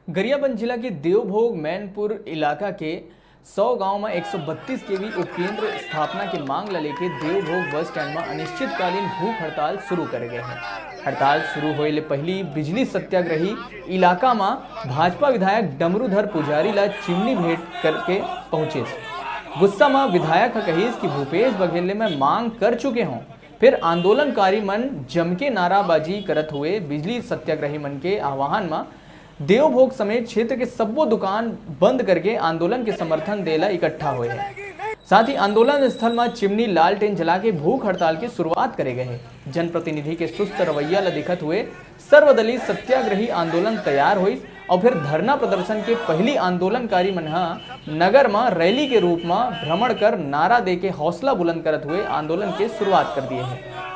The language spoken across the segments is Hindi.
गरियाबंद जिला के देवभोग मैनपुर इलाका के 100 गांव में 132 केवी उपकेंद्र स्थापना की मांग लेके देवभोग बस स्टैंड में अनिश्चितकालीन भूख हड़ताल शुरू कर गए हैं। हड़ताल शुरू होने पहली बिजली सत्याग्रही इलाका में भाजपा विधायक डमरूधर पुजारी ला चिमनी भेंट करके पहुंचे। गुस्सा में विधायक कहीस कि भूपेश बघेल में मांग कर चुके हों। फिर आंदोलनकारी मन जम के नाराबाजी करत हुए बिजली सत्याग्रही मन के आह्वान में देवभोग समेत क्षेत्र के सब्बो दुकान बंद करके आंदोलन के समर्थन देला इकट्ठा हुए हैं। साथ ही आंदोलन स्थल में चिमनी लालटेन जला के भूख हड़ताल की शुरुआत करे गए हैं। जनप्रतिनिधि के सुस्त रवैया ला दिखत हुए सर्वदलीय सत्याग्रही आंदोलन तैयार हुई और फिर धरना प्रदर्शन के पहली आंदोलनकारी मन नगर में रैली के रूप में भ्रमण कर नारा दे के हौसला बुलंद करत हुए आंदोलन के शुरुआत कर दिए हैं।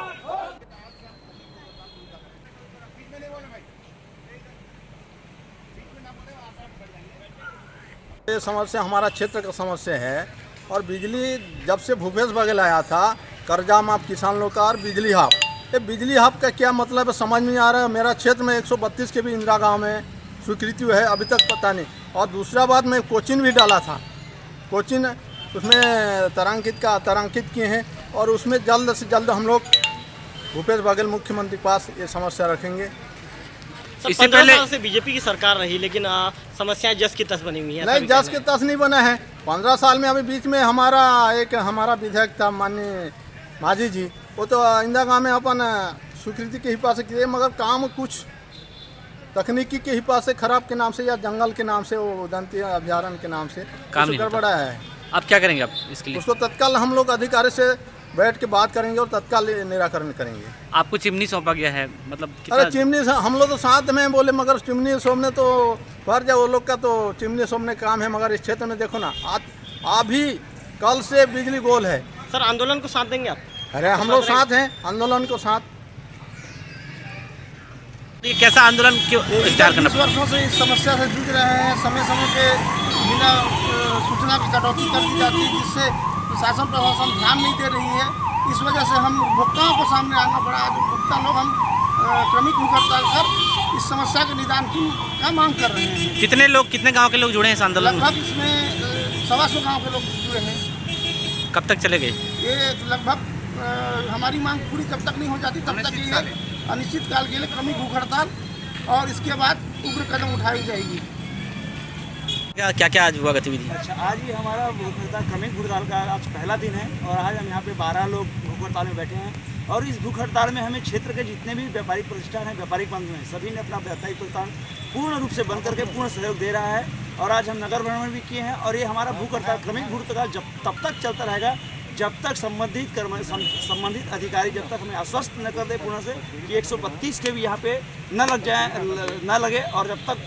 ये समस्या हमारा क्षेत्र का समस्या है और बिजली जब से भूपेश बघेल आया था, कर्जा माफ किसान लोग का और बिजली हाफ, ये बिजली हाफ का क्या मतलब है समझ में नहीं आ रहा है। मेरा क्षेत्र में 132 के भी इंदिरा गांव में स्वीकृति है, अभी तक पता नहीं। और दूसरा बात मैं कोचिंग भी डाला था, कोचिंग उसमें तारांकित किए हैं और उसमें जल्द से जल्द हम लोग भूपेश बघेल मुख्यमंत्री के पास ये समस्या रखेंगे। इससे पहले से बीजेपी की सरकार रही, लेकिन समस्याएं जस की तस बनी हुई है। नहीं, जस की तस नहीं बना है। 15 साल में अभी बीच में हमारा विधायक था माननीय माझी जी, वो तो इंदिरा गांव में अपन स्वीकृति के हिसाब से किए, मगर काम कुछ तकनीकी के हिसाब से खराब के नाम से या जंगल के नाम से, वो उदंती अभ्यारण्य के नाम से काम गड़बड़ा है। आप क्या करेंगे आप इसके लिए? उसको तत्काल हम लोग अधिकारी से बैठ के बात करेंगे और तत्काल निराकरण करेंगे। आपको चिमनी सौंपा गया है, मतलब अरे चिमनी हम लोग तो साथ में बोले, मगर चिमनी सौंपने तो फर्ज है वो लोग का, तो चिमनी सौंपने काम है। मगर इस क्षेत्र में देखो ना, अभी कल से बिजली गोल है। सर आंदोलन को साथ देंगे आप? अरे हम लोग साथ हैं आंदोलन को साथ। ये कैसा आंदोलन क्यों तैयार करना? 20 वर्षों से इस समस्या से जूझ रहे हैं। समय समय पे बिना सूचना की कटौती कर दी जाती है, जिससे शासन प्रशासन ध्यान नहीं दे रही है। इस वजह से हम उपभोक्ताओं को सामने आना पड़ा। आज उपभोक्ता लोग हम क्रमिक भूख हड़ताल कर इस समस्या के निदान का मांग कर रहे हैं। कितने गांव के लोग जुड़े हैं इस आंदोलन में? लगभग इसमें 125 गाँव के लोग जुड़े हैं। कब तक चलेंगे ये? लगभग हमारी मांग पूरी जब तक नहीं हो जाती तब तक ये अनिश्चित काल के लिए क्रमिक भूख हड़ताल और इसके बाद उग्र कदम उठाई जाएगी। क्या क्या आज हुआ गतिविधि? अच्छा, आज ही हमारा भूख हड़ताल क्रमिक भूख हड़ताल का आज पहला दिन है और आज हम यहाँ पे 12 लोग भूख हड़ताल में बैठे हैं। और इस भूख हड़ताल में हमें क्षेत्र के जितने भी व्यापारिक प्रतिष्ठान हैं, व्यापारिक बंधु हैं, सभी ने अपना व्यापारिक प्रतिष्ठान पूर्ण रूप से बंद करके पूर्ण सहयोग दे रहा है। और आज हम नगर भ्रमण भी किए हैं और ये हमारा भूख हड़ताल क्रमिक भूख हड़ताल तब तक चलता रहेगा जब तक संबंधित अधिकारी जब तक हमें आश्वस्त न कर दे पूर्ण से कि 132 के भी यहाँ पे न लगे और जब तक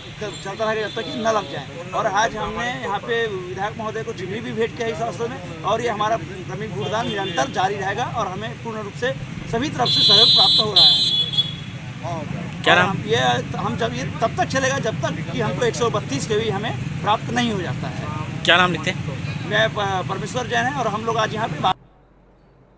चलता रहेगा जब तक कि न लग जाए। और आज हमने यहाँ पे विधायक महोदय को चिमनी भी भेंट किया इस अवसर में और ये हमारा क्रमिक भूखहड़ताल निरंतर जारी रहेगा और हमें पूर्ण रूप से सभी तरफ से सहयोग प्राप्त हो रहा है। क्या नाम? ये हम जब ये तब तक चलेगा जब तक कि हमको 132 के भी हमें प्राप्त नहीं हो जाता है। क्या नाम लिखते हैं? मैं परमेश्वर जैन है और हम लोग आज यहाँ पे